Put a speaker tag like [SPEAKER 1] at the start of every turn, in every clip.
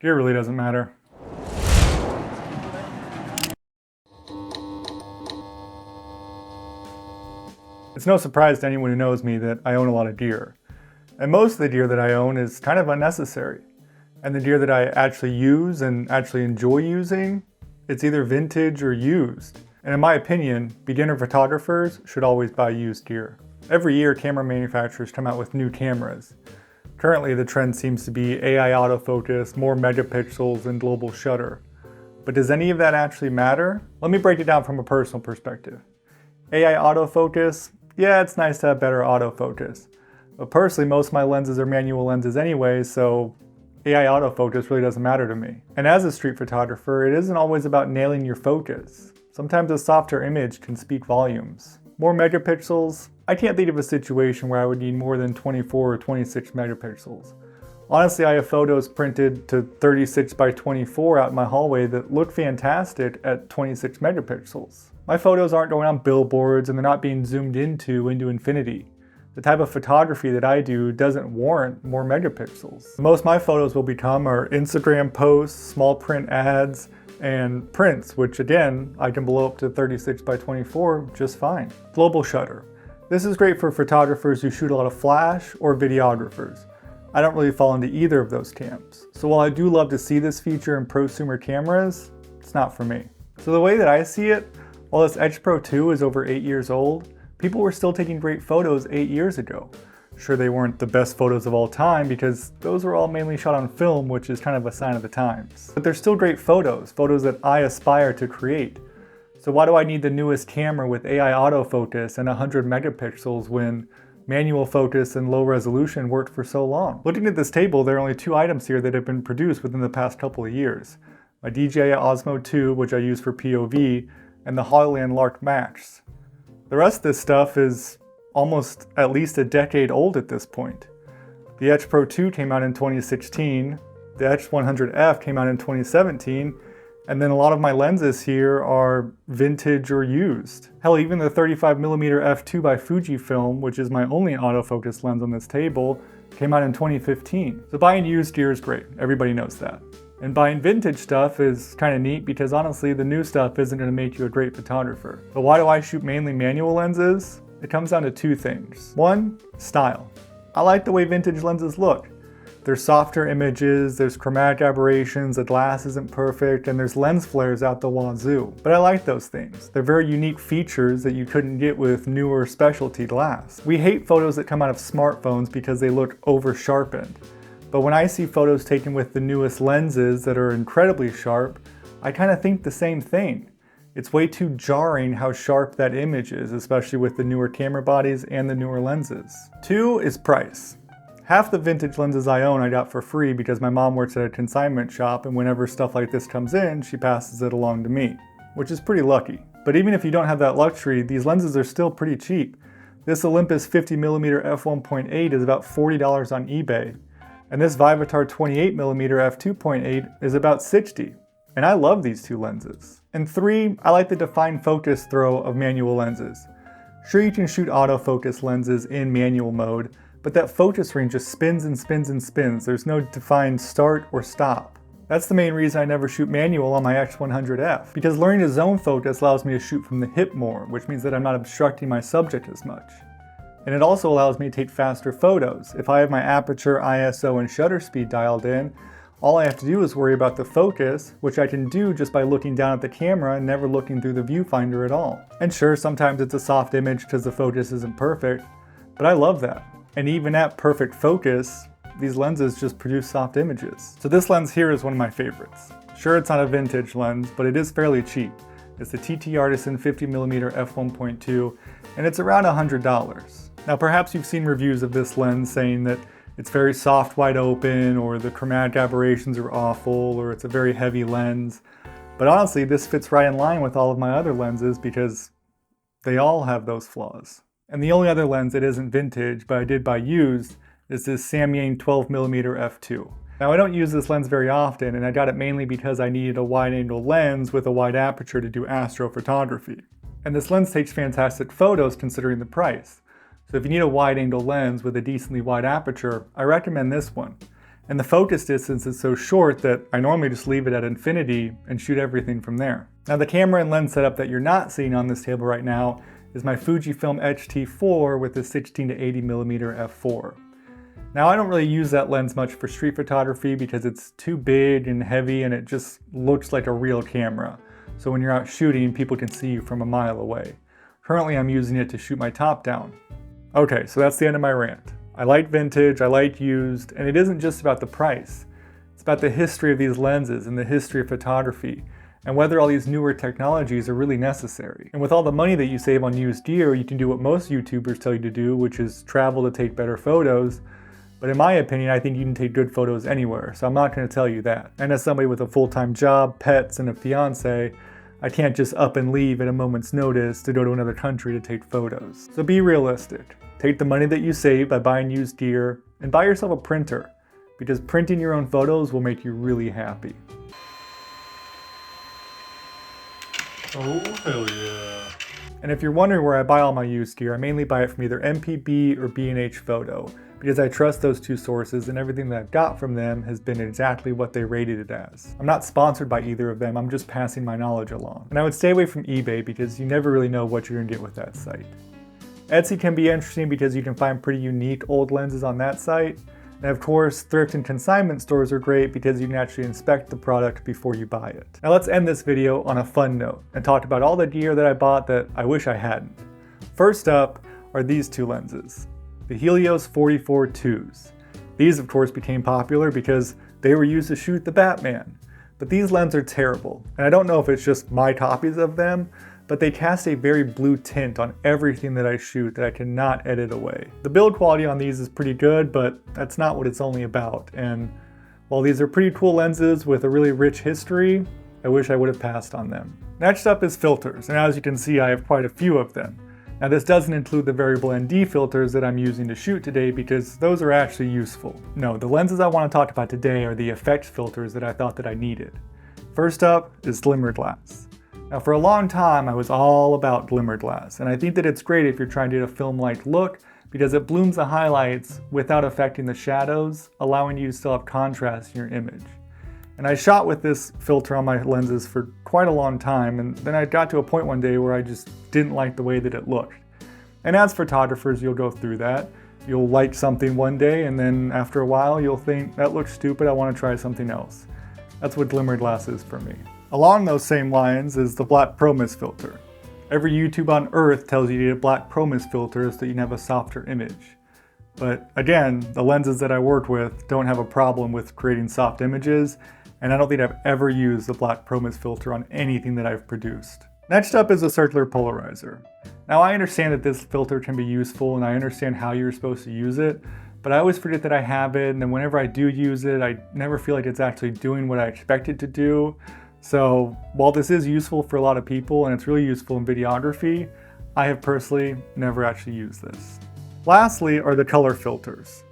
[SPEAKER 1] Gear really doesn't matter. It's no surprise to anyone who knows me that I own a lot of gear. And most of the gear that I own is kind of unnecessary. And the gear that I actually use and actually enjoy using, it's either vintage or used. And in my opinion, beginner photographers should always buy used gear. Every year, camera manufacturers come out with new cameras. Currently, the trend seems to be AI autofocus, more megapixels, and global shutter. But does any of that actually matter? Let me break it down from a personal perspective. AI autofocus, yeah, it's nice to have better autofocus. But personally, most of my lenses are manual lenses anyway, so AI autofocus really doesn't matter to me. And as a street photographer, it isn't always about nailing your focus. Sometimes a softer image can speak volumes. More megapixels, I can't think of a situation where I would need more than 24 or 26 megapixels. Honestly, I have photos printed to 36 by 24 out in my hallway that look fantastic at 26 megapixels. My photos aren't going on billboards and they're not being zoomed into infinity. The type of photography that I do doesn't warrant more megapixels. Most of my photos will become are Instagram posts, small print ads, and prints, which again, I can blow up to 36 by 24 just fine. Global shutter. This is great for photographers who shoot a lot of flash or videographers. I don't really fall into either of those camps. So while I do love to see this feature in prosumer cameras, it's not for me. So the way that I see it, while this Edge Pro 2 is over 8 years old, people were still taking great photos 8 years ago. Sure, they weren't the best photos of all time because those were all mainly shot on film, which is kind of a sign of the times. But they're still great photos that I aspire to create. So why do I need the newest camera with AI autofocus and 100 megapixels when manual focus and low resolution worked for so long? Looking at this table, there are only 2 items here that have been produced within the past couple of years. My DJI Osmo 2, which I use for POV, and the Hollyland Lark Max. The rest of this stuff is almost at least a decade old at this point. The Edge Pro 2 came out in 2016, the H100F came out in 2017, and then a lot of my lenses here are vintage or used. Hell, even the 35mm f2 by Fujifilm, which is my only autofocus lens on this table, came out in 2015. So buying used gear is great, everybody knows that. And buying vintage stuff is kind of neat because honestly, the new stuff isn't going to make you a great photographer. But why do I shoot mainly manual lenses? It comes down to 2 things. 1, style. I like the way vintage lenses look. There's softer images, there's chromatic aberrations, the glass isn't perfect, and there's lens flares out the wazoo. But I like those things. They're very unique features that you couldn't get with newer specialty glass. We hate photos that come out of smartphones because they look over-sharpened. But when I see photos taken with the newest lenses that are incredibly sharp, I kind of think the same thing. It's way too jarring how sharp that image is, especially with the newer camera bodies and the newer lenses. 2 is price. Half the vintage lenses I own I got for free because my mom works at a consignment shop and whenever stuff like this comes in, she passes it along to me, which is pretty lucky. But even if you don't have that luxury, these lenses are still pretty cheap. This Olympus 50mm f1.8 is about $40 on eBay, and this Vivitar 28mm f2.8 is about $60. And I love these 2 lenses. And 3, I like the defined focus throw of manual lenses. Sure, you can shoot autofocus lenses in manual mode, but that focus ring just spins and spins and spins. There's no defined start or stop. That's the main reason I never shoot manual on my X100F, because learning to zone focus allows me to shoot from the hip more, which means that I'm not obstructing my subject as much. And it also allows me to take faster photos. If I have my aperture, ISO, and shutter speed dialed in, all I have to do is worry about the focus, which I can do just by looking down at the camera and never looking through the viewfinder at all. And sure, sometimes it's a soft image because the focus isn't perfect, but I love that. And even at perfect focus, these lenses just produce soft images. So this lens here is one of my favorites. Sure, it's not a vintage lens, but it is fairly cheap. It's the TT Artisan 50mm f1.2, and it's around $100. Now perhaps you've seen reviews of this lens saying that it's very soft wide open, or the chromatic aberrations are awful, or it's a very heavy lens. But honestly, this fits right in line with all of my other lenses because they all have those flaws. And the only other lens that isn't vintage, but I did buy used, is this Samyang 12mm f2. Now I don't use this lens very often, and I got it mainly because I needed a wide-angle lens with a wide aperture to do astrophotography. And this lens takes fantastic photos considering the price. So if you need a wide-angle lens with a decently wide aperture, I recommend this one. And the focus distance is so short that I normally just leave it at infinity and shoot everything from there. Now the camera and lens setup that you're not seeing on this table right now is my Fujifilm XT4 with a 16 to 80mm f4. Now I don't really use that lens much for street photography because it's too big and heavy and it just looks like a real camera. So when you're out shooting, people can see you from a mile away. Currently I'm using it to shoot my top down. Okay, so that's the end of my rant. I like vintage, I like used, and it isn't just about the price. It's about the history of these lenses and the history of photography, and whether all these newer technologies are really necessary. And with all the money that you save on used gear, you can do what most YouTubers tell you to do, which is travel to take better photos. But in my opinion, I think you can take good photos anywhere, so I'm not going to tell you that. And as somebody with a full-time job, pets, and a fiance, I can't just up and leave at a moment's notice to go to another country to take photos. So be realistic. Take the money that you save by buying used gear and buy yourself a printer, because printing your own photos will make you really happy.
[SPEAKER 2] Oh, hell yeah.
[SPEAKER 1] And if you're wondering where I buy all my used gear, I mainly buy it from either MPB or B&H Photo, because I trust those two sources and everything that I've got from them has been exactly what they rated it as. I'm not sponsored by either of them, I'm just passing my knowledge along. And I would stay away from eBay because you never really know what you're gonna get with that site. Etsy can be interesting because you can find pretty unique old lenses on that site. And of course, thrift and consignment stores are great because you can actually inspect the product before you buy it. Now let's end this video on a fun note and talk about all the gear that I bought that I wish I hadn't. First up are these two lenses, the Helios 44-2s. These of course became popular because they were used to shoot the Batman. But these lenses are terrible, and I don't know if it's just my copies of them, but they cast a very blue tint on everything that I shoot that I cannot edit away. The build quality on these is pretty good, but that's not what it's only about. And while these are pretty cool lenses with a really rich history, I wish I would have passed on them. Next up is filters, and as you can see, I have quite a few of them. Now this doesn't include the variable ND filters that I'm using to shoot today because those are actually useful. No, the lenses I want to talk about today are the effect filters that I thought that I needed. First up is glimmer glass. Now for a long time I was all about glimmer glass, and I think that it's great if you're trying to get a film-like look because it blooms the highlights without affecting the shadows, allowing you to still have contrast in your image. And I shot with this filter on my lenses for quite a long time, and then I got to a point one day where I just didn't like the way that it looked. And as photographers, you'll go through that. You'll like something one day, and then after a while you'll think, that looks stupid, I want to try something else. That's what glimmer glass is for me. Along those same lines is the black pro mist filter. Every YouTube on earth tells you to get a black pro mist filter so that you can have a softer image. But again, the lenses that I work with don't have a problem with creating soft images, and I don't think I've ever used the black pro mist filter on anything that I've produced. Next up is a circular polarizer. Now I understand that this filter can be useful and I understand how you're supposed to use it, but I always forget that I have it, and then whenever I do use it, I never feel like it's actually doing what I expect it to do. So while this is useful for a lot of people and it's really useful in videography, I have personally never actually used this. Lastly are the color filters.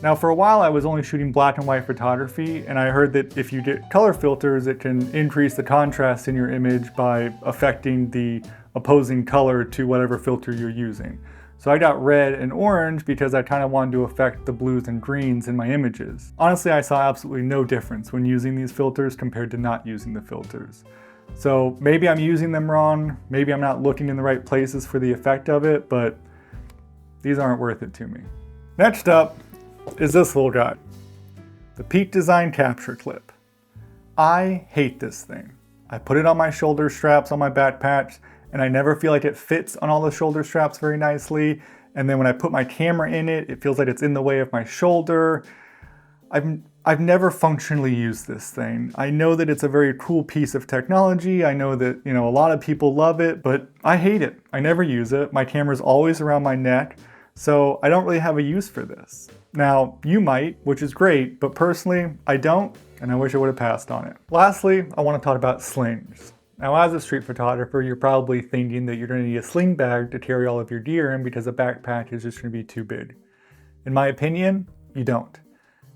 [SPEAKER 1] Now for a while I was only shooting black and white photography, and I heard that if you get color filters it can increase the contrast in your image by affecting the opposing color to whatever filter you're using. So I got red and orange because I kind of wanted to affect the blues and greens in my images. Honestly, I saw absolutely no difference when using these filters compared to not using the filters. So maybe I'm using them wrong, maybe I'm not looking in the right places for the effect of it, but these aren't worth it to me. Next up is this little guy, the Peak Design Capture Clip. I hate this thing. I put it on my shoulder straps on my backpacks, and I never feel like it fits on all the shoulder straps very nicely. And then when I put my camera in it, it feels like it's in the way of my shoulder. I've never functionally used this thing. I know that it's a very cool piece of technology. I know that, a lot of people love it, but I hate it. I never use it. My camera's always around my neck, so I don't really have a use for this. Now, you might, which is great, but personally, I don't, and I wish I would have passed on it. Lastly, I want to talk about slings. Now, as a street photographer, you're probably thinking that you're going to need a sling bag to carry all of your gear in because a backpack is just going to be too big. In my opinion, you don't.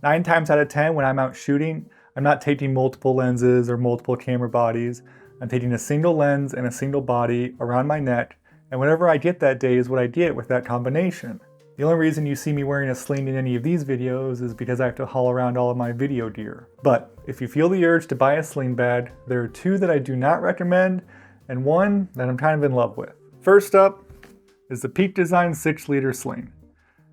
[SPEAKER 1] 9 times out of 10, when I'm out shooting, I'm not taking multiple lenses or multiple camera bodies. I'm taking a single lens and a single body around my neck, and whatever I get that day is what I get with that combination. The only reason you see me wearing a sling in any of these videos is because I have to haul around all of my video gear. But if you feel the urge to buy a sling bag, there are two that I do not recommend and one that I'm kind of in love with. First up is the Peak Design 6-liter sling.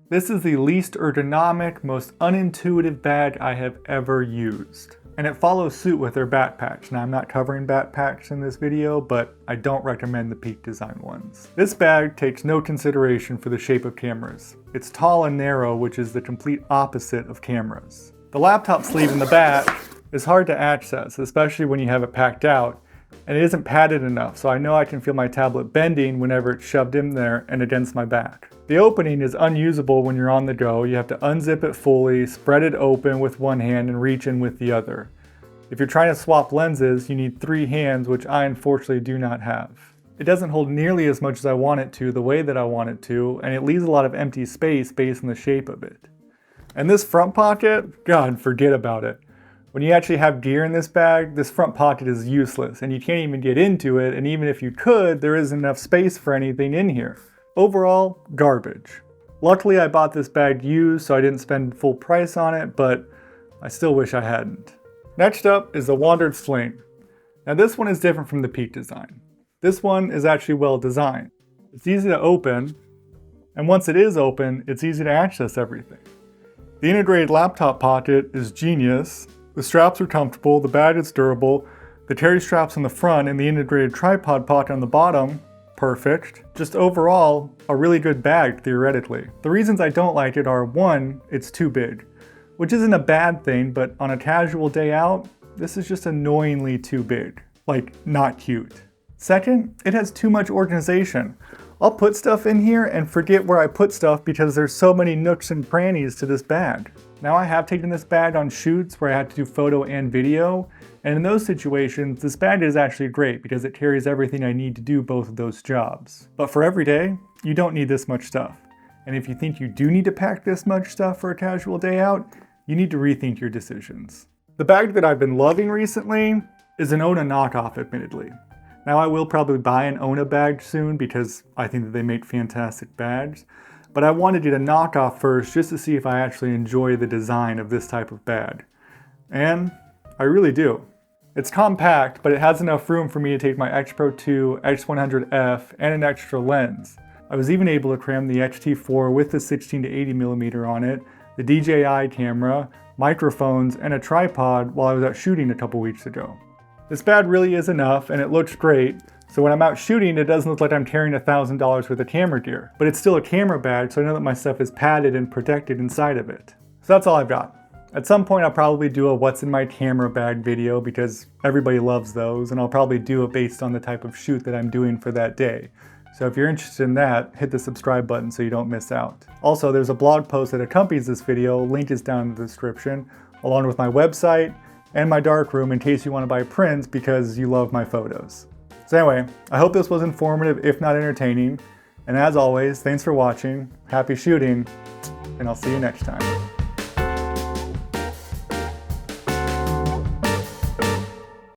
[SPEAKER 1] This is the least ergonomic, most unintuitive bag I have ever used. And it follows suit with their backpacks. Now I'm not covering backpacks in this video, but I don't recommend the Peak Design ones. This bag takes no consideration for the shape of cameras. It's tall and narrow, which is the complete opposite of cameras. The laptop sleeve in the back is hard to access, especially when you have it packed out, and it isn't padded enough, so I know I can feel my tablet bending whenever it's shoved in there and against my back. The opening is unusable when you're on the go. You have to unzip it fully, spread it open with one hand, and reach in with the other. If you're trying to swap lenses, you need 3 hands, which I unfortunately do not have. It doesn't hold nearly as much as I want it to, the way that I want it to, and it leaves a lot of empty space based on the shape of it. And this front pocket, God, forget about it. When you actually have gear in this bag, this front pocket is useless, and you can't even get into it, and even if you could, there isn't enough space for anything in here. Overall, garbage. Luckily, I bought this bag used, so I didn't spend full price on it, but I still wish I hadn't. Next up is the Wandrd Sling. Now this one is different from the Peak Design. This one is actually well designed. It's easy to open, and once it is open, it's easy to access everything. The integrated laptop pocket is genius. The straps are comfortable, the bag is durable, the terry straps on the front and the integrated tripod pocket on the bottom, perfect. Just overall, a really good bag theoretically. The reasons I don't like it are 1, it's too big, which isn't a bad thing, but on a casual day out, this is just annoyingly too big. Like, not cute. Second, it has too much organization. I'll put stuff in here and forget where I put stuff because there's so many nooks and crannies to this bag. Now I have taken this bag on shoots where I had to do photo and video, and in those situations, this bag is actually great because it carries everything I need to do both of those jobs. But for every day, you don't need this much stuff. And if you think you do need to pack this much stuff for a casual day out, you need to rethink your decisions. The bag that I've been loving recently is an Ona knockoff, admittedly. Now I will probably buy an Ona bag soon because I think that they make fantastic bags, but I wanted to get a knockoff first just to see if I actually enjoy the design of this type of bag. And I really do. It's compact, but it has enough room for me to take my X Pro 2, X100F, and an extra lens. I was even able to cram the XT4 with the 16 to 80mm on it, the DJI camera, microphones, and a tripod while I was out shooting a couple weeks ago. This bag really is enough, and it looks great, so when I'm out shooting, it doesn't look like I'm carrying $1,000 worth of camera gear. But it's still a camera bag, so I know that my stuff is padded and protected inside of it. So that's all I've got. At some point, I'll probably do a what's in my camera bag video because everybody loves those, and I'll probably do it based on the type of shoot that I'm doing for that day. So if you're interested in that, hit the subscribe button so you don't miss out. Also, there's a blog post that accompanies this video, link is down in the description, along with my website and my darkroom in case you want to buy prints because you love my photos. So anyway, I hope this was informative, if not entertaining. And as always, thanks for watching, happy shooting, and I'll see you next time.